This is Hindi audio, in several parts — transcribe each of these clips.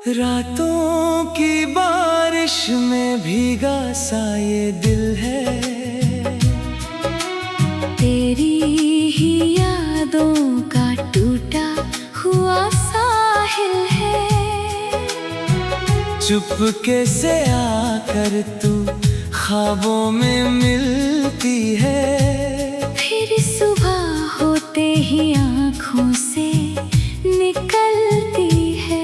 रातों की बारिश में भीगा सा ये दिल है, तेरी ही यादों का टूटा हुआ साहिल है। चुपके से आकर तू ख्वाबों में मिलती है, फिर सुबह होते ही आँखों से निकलती है।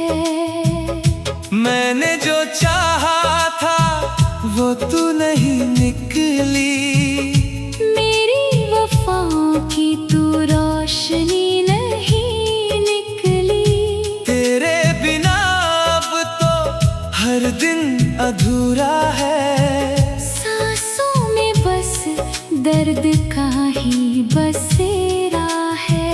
मैंने जो चाहा था वो तू नहीं निकली, मेरी वफाओं की तू रोशनी नहीं निकली। तेरे बिना अब तो हर दिन अधूरा है, सांसों में बस दर्द का ही बसेरा है।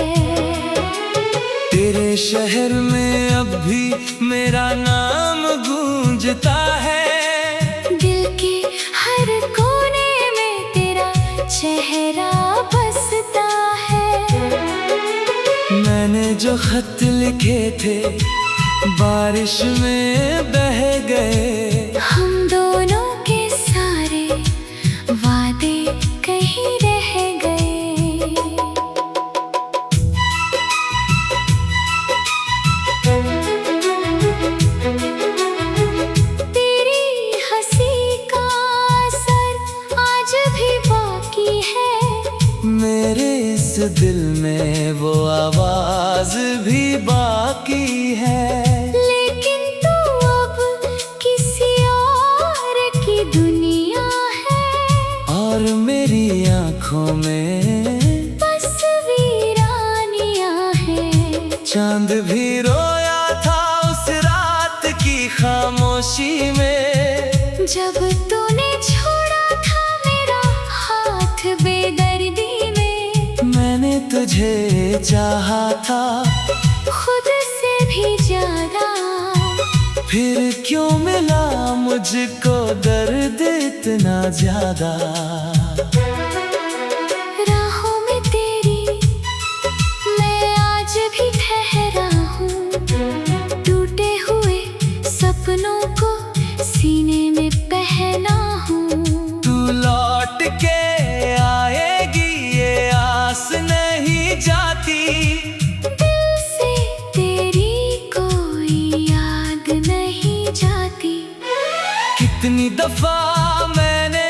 तेरे शहर में अब भी मेरा नाम गूंजता है, दिल के हर कोने में तेरा चेहरा बसता है। मैंने जो खत लिखे थे बारिश में बह गए, हम दोनों के सारे वादे कहीं रह गए। तेरी हंसी का असर आज भी बाकी है, मेरे इस दिल में वो आवाज भी बाकी है। लेकिन तू अब किसी और की दुनिया है, और मेरी आंखों में बस वीरानियां हैं। चांद भी रोया था उस रात की खामोशी में, जब तूने छोड़ा था मेरा हाथ बेदर्दी में। मैंने तुझे चाहा था खुद से भी ज्यादा, फिर क्यों मिला मुझको दर्द इतना ज्यादा। राहों में तेरी मैं आज भी ठहरा हूँ, टूटे हुए सपनों को सीने में पहना हूँ। तू लौट के आएगी ये आस नहीं जाती, दिल से तेरी कोई याद नहीं जाती। कितनी दफा मैंने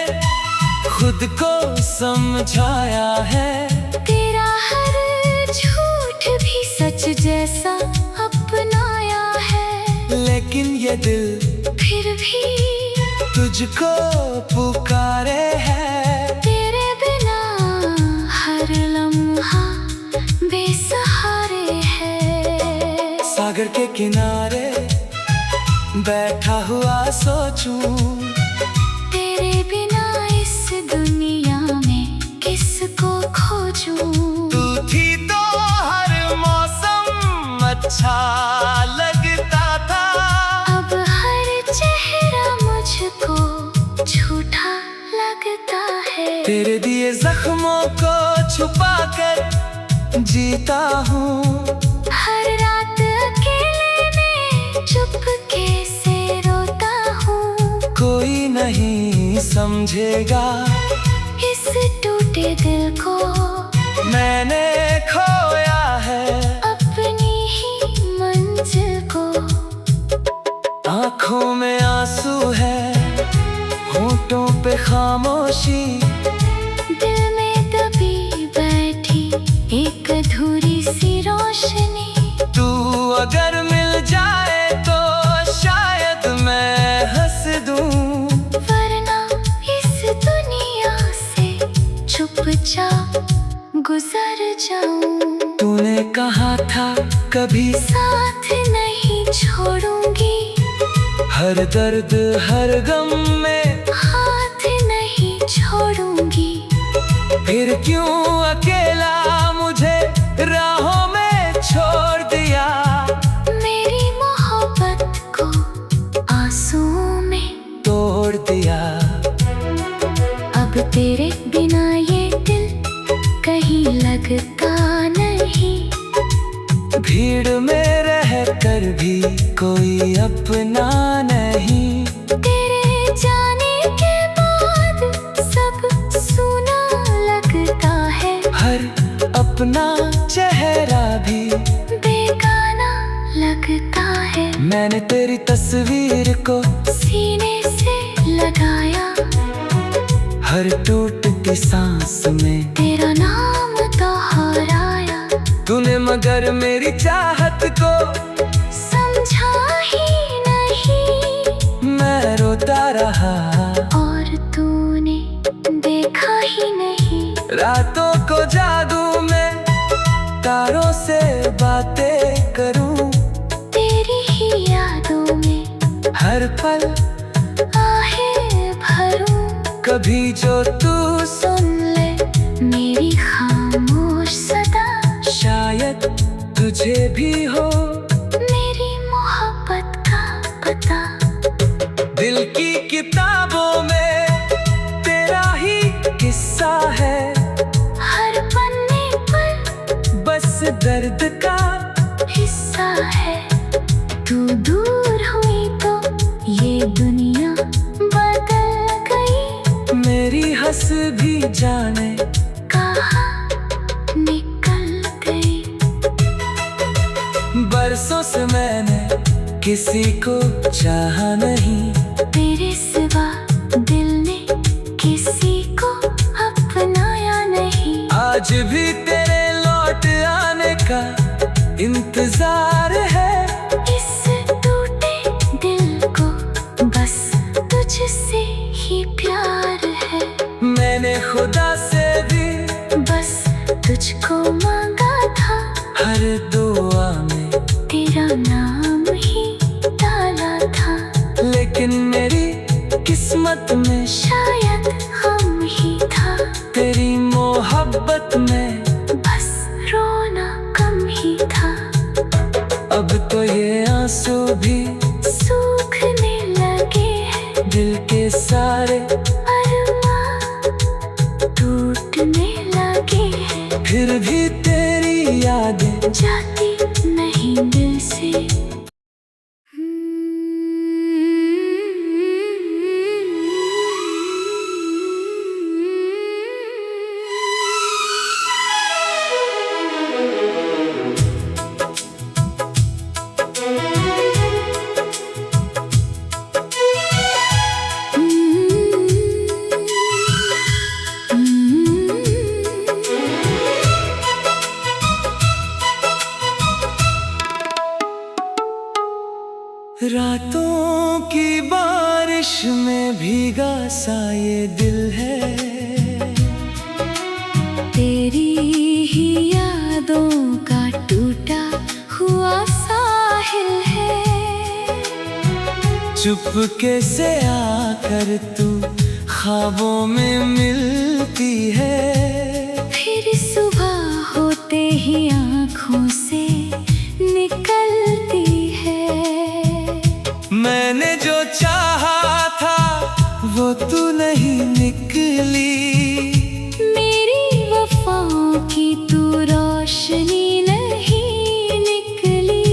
खुद को समझाया है, तेरा हर झूठ भी सच जैसा अपनाया है। लेकिन ये दिल फिर भी तुझको पुकारे है। तेरे बिना हर लम्हा बेसहारे है। सागर के किनारे बैठा हुआ सोचूं, तेरे बिना इस दुनिया में किसको खोजूं। तू थी तो हर मौसम अच्छा लगता था, अब हर चेहरा मुझको झूठा लगता है। तेरे दिए जख्मों को छुपा कर जीता हूँ, हर रात अकेले में चुपके से रोता हूँ। कोई नहीं समझेगा इस टूटे दिल को, मैंने खोया है अपनी ही मंजिल को। आँखों में आंसू है, होठों पे खामोशी, दिल में दबी बैठी एक अधूरी सी रोशनी। तू अगर मिल जाए तो शायद मैं हंस दूं, वरना इस दुनिया से चुपचाप गुजर जाऊं। तूने कहा था कभी साथ नहीं छोड़ूंगी, हर दर्द हर गम में हाथ नहीं छोड़ूंगी। फिर क्यों अकेला मुझे राहों में छोड़ दिया। मेरी मोहब्बत को आंसुओं में तोड़ दिया। अब तेरे बिना ये दिल कहीं लगता नहीं। भीड़ में रह कर भी कोई अपना नहीं। तेरे जाने के बाद सब सुना लगता है। हर अपना चेहरा भी बेगाना लगता है। मैंने तेरी तस्वीर को सीने से लगाया। हर टूटती सांस में तेरा नाम दोहराया। तूने मगर मेरी चाहत को समझा ही नहीं। मैं रोता रहा और तूने देखा ही नहीं। रातों को जादू में तारों से बातें करूं। तेरी ही यादों में हर पल आहें भरूं। कभी जो तू सुन ले मेरी खामोश सदा। शायद तुझे भी हो मेरी मोहब्बत का पता। दिल की किताबों में तेरा ही किस्सा है। हर पन्ने पर बस दर्द का हिस्सा है। तू दूर हुई तो ये दुनिया बदल गई। मेरी हंस भी जाने कहाँ निकल गई। बरसों से मैंने किसी को चाहा नहीं। तेरे सिवा दिल ने किसी को अपनाया नहीं। आज भी तेरे लौट आने का इंतजार है। इस टूटे दिल को बस तुझसे ही प्यार है। मैंने खुदा से भी बस तुझको मांगा था। हर दुआ में तेरा नाम ही डाला था। लेकिन मेरी किस्मत में शायद हम ही था। तेरी मोहब्बत में बस रोना कम ही था। अब तो ये आंसू भी सूखने लगे हैं। दिल के सारे अरमां टूटने लगे हैं। फिर भी तेरी यादें जाती नहीं दिल से। रातों की बारिश में भीगा सा ये दिल है। तेरी ही यादों का टूटा हुआ साहिल है। चुपके से आकर तू ख्वाबों में मिलती है। फिर सुबह होते ही आँखों से निकलती है। मैंने जो चाहा था वो तू नहीं निकली। मेरी वफाओं की तू रोशनी नहीं निकली।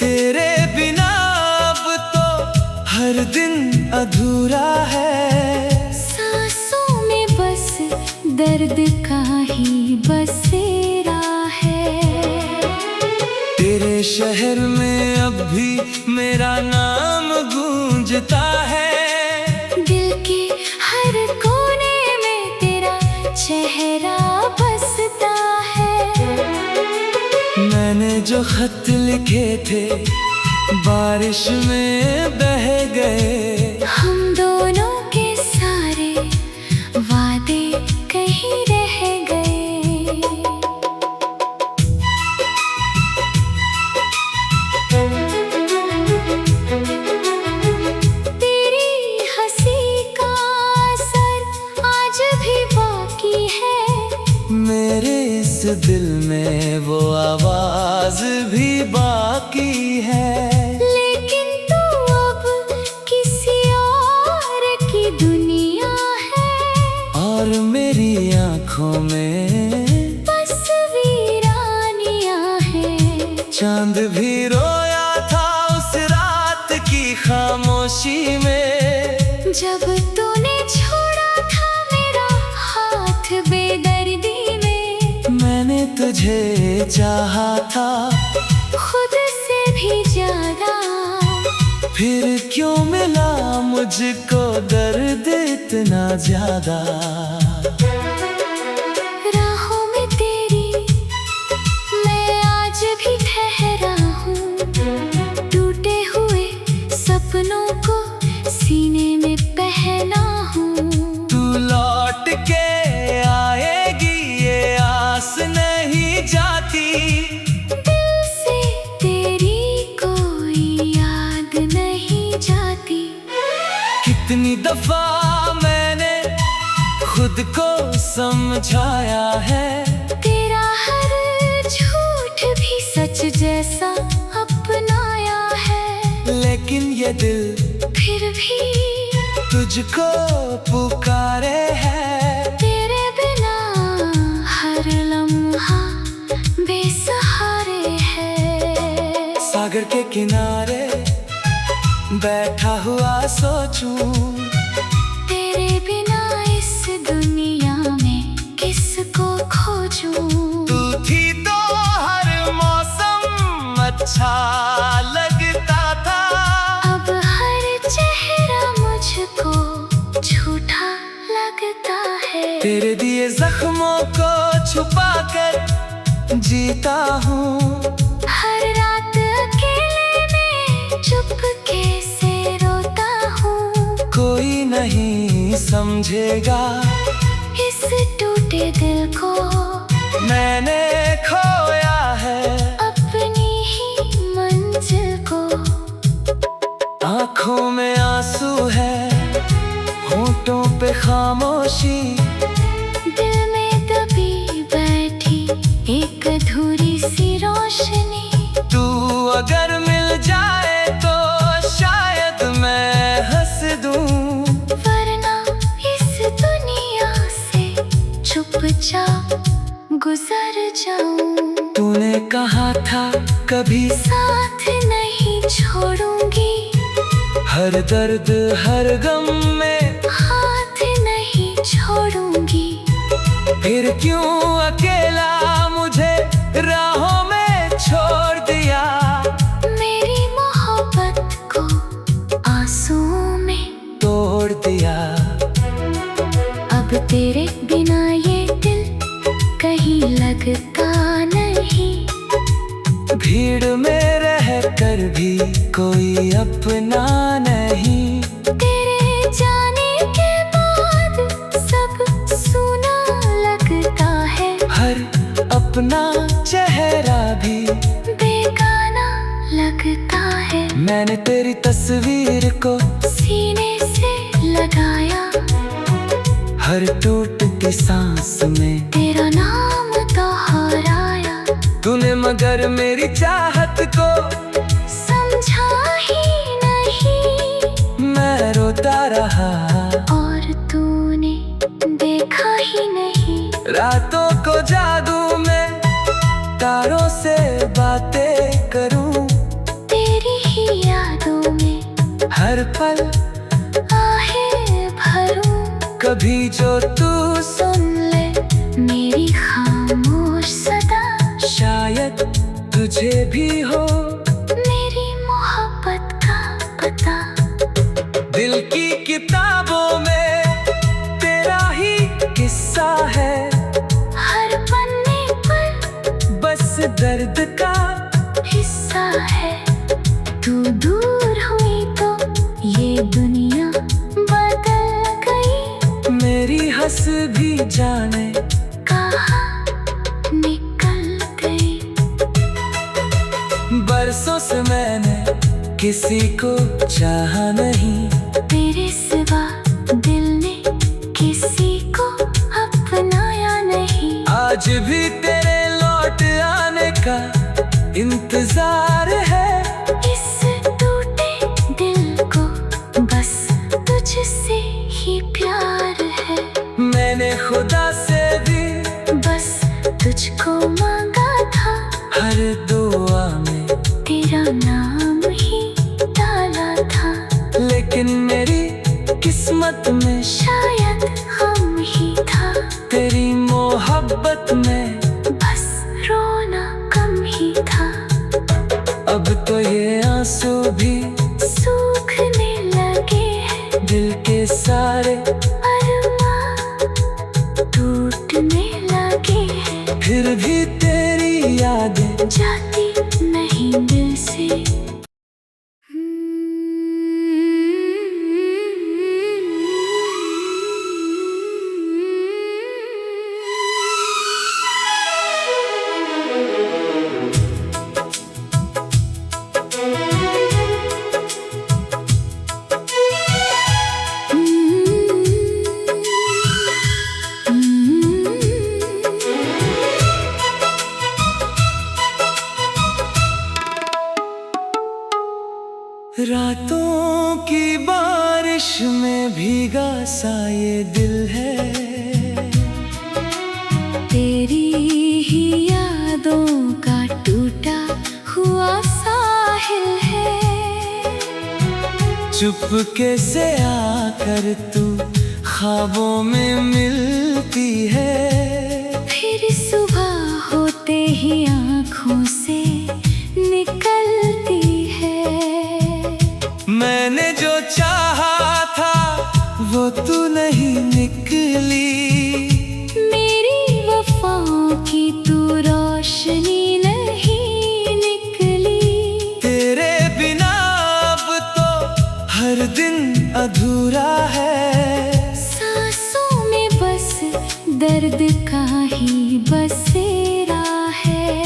तेरे बिना अब तो हर दिन अधूरा है। सांसों में बस दर्द का ही बसेरा है। तेरे शहर में अब भी मेरा नाम गूंजता है। दिल के हर कोने में तेरा चेहरा बसता है। मैंने जो खत लिखे थे बारिश में बह गए। हम दोनों के सारे वादे कहीं रह गए। दिल में वो आवाज भी बाकी है। लेकिन तू अब किसी और की दुनिया है। और मेरी आंखों में बस वीरानियां हैं। चांद भी रोया था खामोशी में। जब तूने छोड़ा था मेरा हाथ बेदर्दी में, मैंने तुझे चाहा था खुद से भी ज्यादा। फिर क्यों मिला मुझको दर्द इतना ज्यादा। राहों में तेरी मैं आज भी ठहरा हूँ, टूटे हुए सपनों को सीने में पहना हूँ। तू लौट के आएगी ये आस नहीं जाती, दिल से तेरी कोई याद नहीं जाती। कितनी दफा मैंने खुद को समझाया है, तेरा हर झूठ भी सच जैसा अपनाया है। लेकिन ये दिल फिर भी तुझको पुकारे है। तेरे बिना हर लम्हा बेसहारे है। सागर के किनारे बैठा हुआ सोचूं, तेरे बिना इस दुनिया में किसको खोजूं। तू थी तो हर मौसम अच्छा लगता था, अब हर चेहरा मुझको झूठा लगता है। तेरे दिए जख्मों को छुपा कर जीता हूँ। हर रात अकेले में चुपके से रोता हूँ। कोई नहीं समझेगा इस टूटे दिल को, मैंने खोया है अपनी ही मंजिल को। आँखों में आंसू है, होठों पे खामोशी, दिल में दबी बैठी एक अधूरी सी रोशनी। तू अगर मिल जाए तो शायद मैं हंस दूं, वरना इस दुनिया से चुपचाप गुजर जाऊं। तूने कहा था कभी साथ नहीं छोड़ूंगी, हर दर्द हर गम में हाथ नहीं छोड़ूंगी। फिर क्यों अकेला मुझे राहों में छोड़ दिया। मेरी मोहब्बत को आंसुओं में तोड़ दिया। अब तेरे बिना ये दिल कहीं लगता नहीं। भीड़ में रह कर भी कोई अपना नहीं, तेरे जाने के बाद सब सूना लगता है। हर अपना चेहरा भी बेगाना लगता है। मैंने तेरी तस्वीर को सीने से लगाया, हर टूटती सांस में तेरा नाम दोहराया। तूने मगर मेरी चाहत को समझा ही नहीं, मैं रोता रहा और तूने देखा ही नहीं। रातों को जादू में तारों से बातें करूं, तेरी ही यादों में हर पल आहें भरूं। कभी जो तू सुन ले मेरी खामोश सदा, शायद तुझे भी हो मेरी मोहब्बत का पता। दिल की किताबों में तेरा ही किस्सा है, हर पन्ने पर बस दर्द का हिस्सा है। तू दूर हुई तो ये दुनिया बदल गई, मेरी हंस भी जाने कहाँ निकल गई। बरसों से मैंने किसी को चाहा नहीं, तेरे सिवा दिल ने किसी को अपनाया नहीं। आज भी तेरे लौट आने का इंतजार है। इस टूटे दिल को बस तुझसे ही प्यार है। मैंने खुदा से भी बस तुझको मांगा था, हर दुआ में तेरा नाम ही डाला था। लेकिन किस्मत में शायद हम ही था, तेरी मोहब्बत में बस रोना कम ही था। अब तो ये आंसू भी सूखने लगे हैं, दिल के सारे अरमां टूटने लगे हैं। फिर भी तेरी यादें जाती नहीं दिल से। रातों की बारिश में भीगा सा ये दिल है, तेरी ही यादों का टूटा हुआ साहिल है। चुपके से आकर तू ख्वाबों में मिलती है, फिर सुबह होते ही आँखों से निकलती है। मैंने जो चाहा था वो तू नहीं निकली, मेरी वफाओं की तू रोशनी नहीं निकली। तेरे बिना अब तो हर दिन अधूरा है, सांसों में बस दर्द का ही बसेरा है।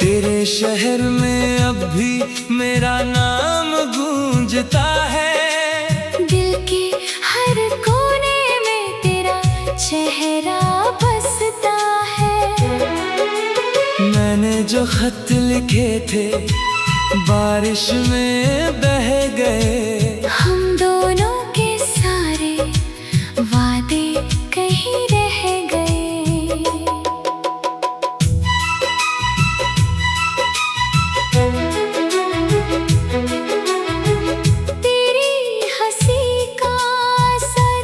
तेरे शहर में अब भी मेरा नाम गूंजता है, दिल के हर कोने में तेरा चेहरा बसता है। मैंने जो खत लिखे थे बारिश में बह गए, हम दोनों के सारे वादे कहीं रह गए। तेरी हंसी का असर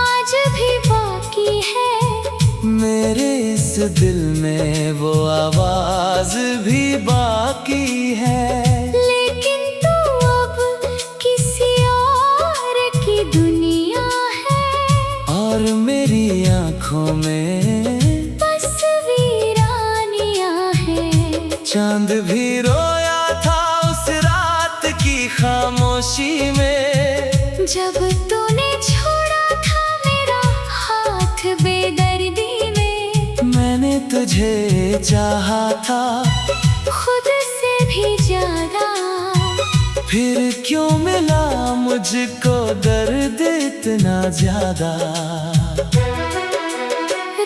आज भी बाकी है, मेरे इस दिल में वो आवाज भी बाकी है। लेकिन तू अब किसी और की दुनिया है, और मेरी आंखों में बस वीरानियां हैं। चांद भी रोया था उस रात की खामोशी में, जब तूने छोड़ा था मेरा हाथ बेदर्दी में। मैंने तुझे चाहा था खुद से भी ज्यादा, फिर क्यों मिला मुझको दर्द इतना ज्यादा।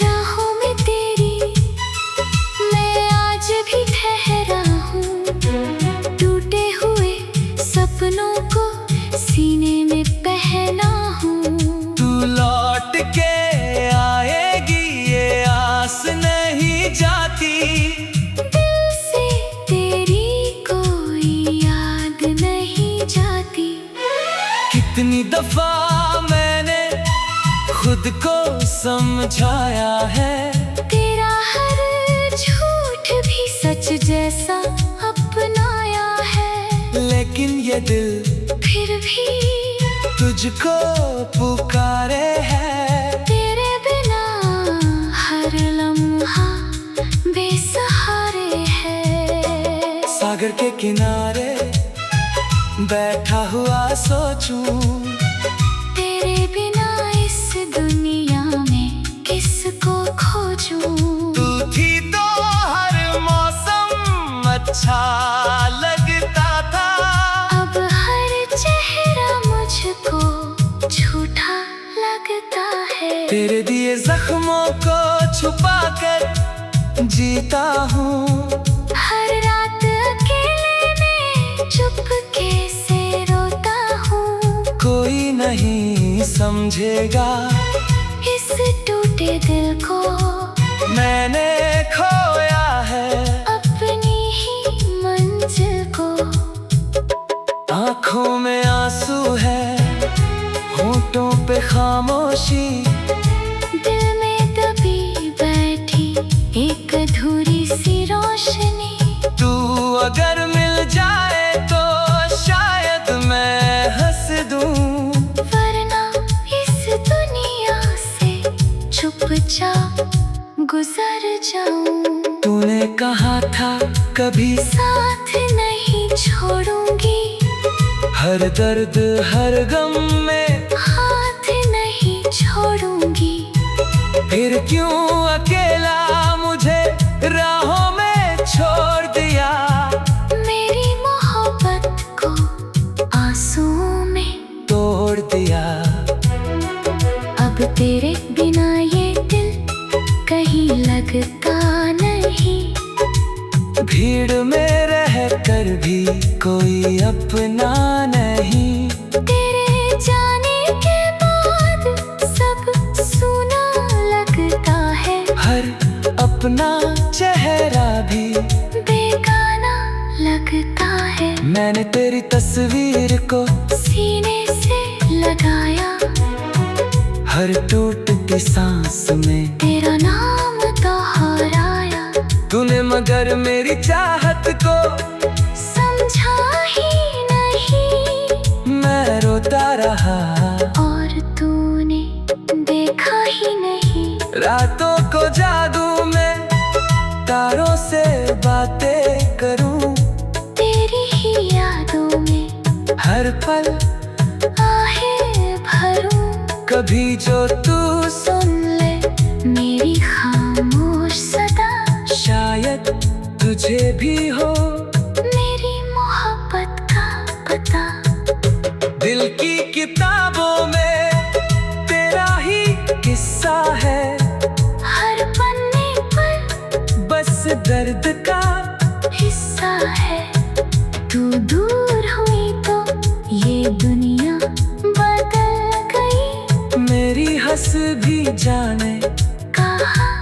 राहों में तेरी मैं आज भी ठहरा हूँ, टूटे हुए सपनों को सीने में पहना हूँ। तू लौट के आएगी ये आस नहीं जाती, दिल से तेरी कोई याद नहीं जाती। कितनी दफा मैंने खुद को समझाया है, तेरा हर झूठ भी सच जैसा अपनाया है। लेकिन ये दिल फिर भी तुझको पुकारे है। तेरे बिना हर लम्हा बेसहारे है। सागर के किनारे बैठा हुआ सोचूं, तेरे बिना इस दुनिया में किसको खोजूं। तू थी तो हर मौसम अच्छा लगता था, अब हर चेहरा मुझको झूठा लगता है। तेरे दिए जख्मों को छुपा कर जीता हूँ, हर रात अकेले में चुपके से रोता हूँ। कोई नहीं समझेगा इस टूटे दिल को, मैंने खोया है अपनी ही मंजिल को। आँखों में आंसू है कोई खामोशी, दिल में दबी बैठी एक अधूरी सी रोशनी। तू अगर मिल जाए तो शायद मैं हंस दूं, वरना इस दुनिया से चुपचाप गुजर जाऊं। तूने कहा था कभी साथ नहीं छोड़ूंगी, हर दर्द हर गम में हाथ नहीं छोड़ूंगी। फिर क्यों अकेला मुझे राहों में छोड़ दिया। मेरी मोहब्बत को आंसुओं में तोड़ दिया। अब तेरे बिना ये दिल कहीं लगता नहीं। भीड़ में रहकर भी कोई अपना नहीं। तेरे जाने के बाद सब सूना लगता है। हर अपना चेहरा भी बेगाना लगता है। मैंने तेरी तस्वीर को सीने से लगाया, हर टूटती सांस में तेरा नाम दोहराया। तूने मगर मेरी चाहत को समझा ही नहीं, मैं रोता रहा और तूने देखा ही नहीं। रातों को जादू में तारों से बातें करूं, तेरी ही यादों में हर पल आहें भरूं। कभी जो तू सुन ले मेरी खामोश सदा, शायद तुझे भी हो मेरी मोहब्बत का पता। दिल की किताबों में तेरा ही किस्सा है, हर पन्ने पर बस दर्द का हिस्सा है। तू दूर हुई तो ये दुनिया बदल गई। मेरी हंस भी जाने कहाँ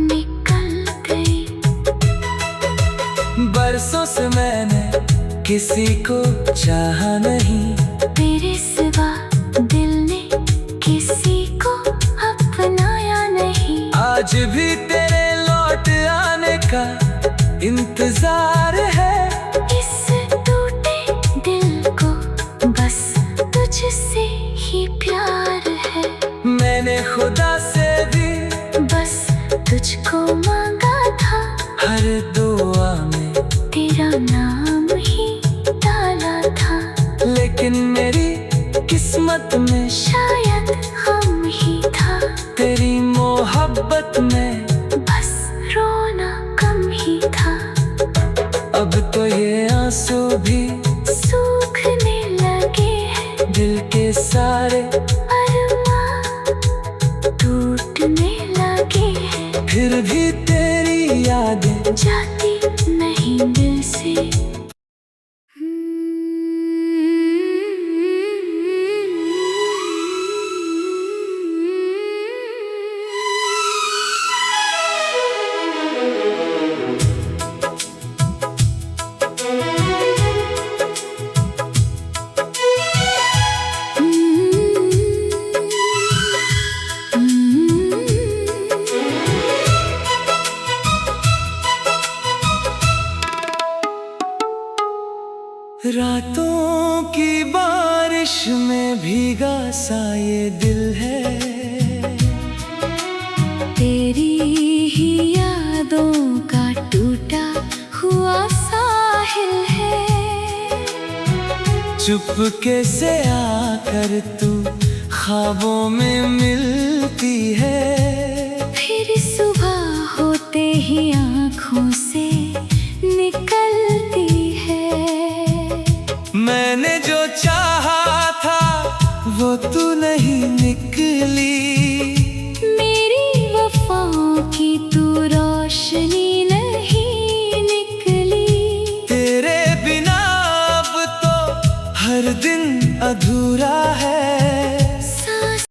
निकल गई। बरसों से मैंने किसी को चाहा नहीं। तेरे सिवा दिल ने किसी को अपनाया नहीं। आज भी तेरे लौट आने का इंतजार है। इस टूटे दिल को बस तुझसे ही प्यार है। मैंने खुदा से भी बस तुझको मांगा था, हर दुआ में तेरा नाम ही डाला था। लेकिन मेरी किस्मत में शायद हम ही था, तेरी मोहब्बत में बस रोना कम ही था। अब तो ये आंसू भी सूखने लगे हैं, दिल के सारे अरमां टूटने लगे हैं। फिर भी तेरी यादें जाती नहीं दिल से। रातों की बारिश में भीगा सा ये दिल है। तेरी ही यादों का टूटा हुआ साहिल है। चुपके से आकर तू ख्वाबों में मिलती है। फिर सुबह होते ही आँखों से निकलती है। मैंने जो चाहा था वो तू नहीं निकली। मेरी वफाओं की तू रोशनी नहीं निकली। तेरे बिना अब तो हर दिन अधूरा है।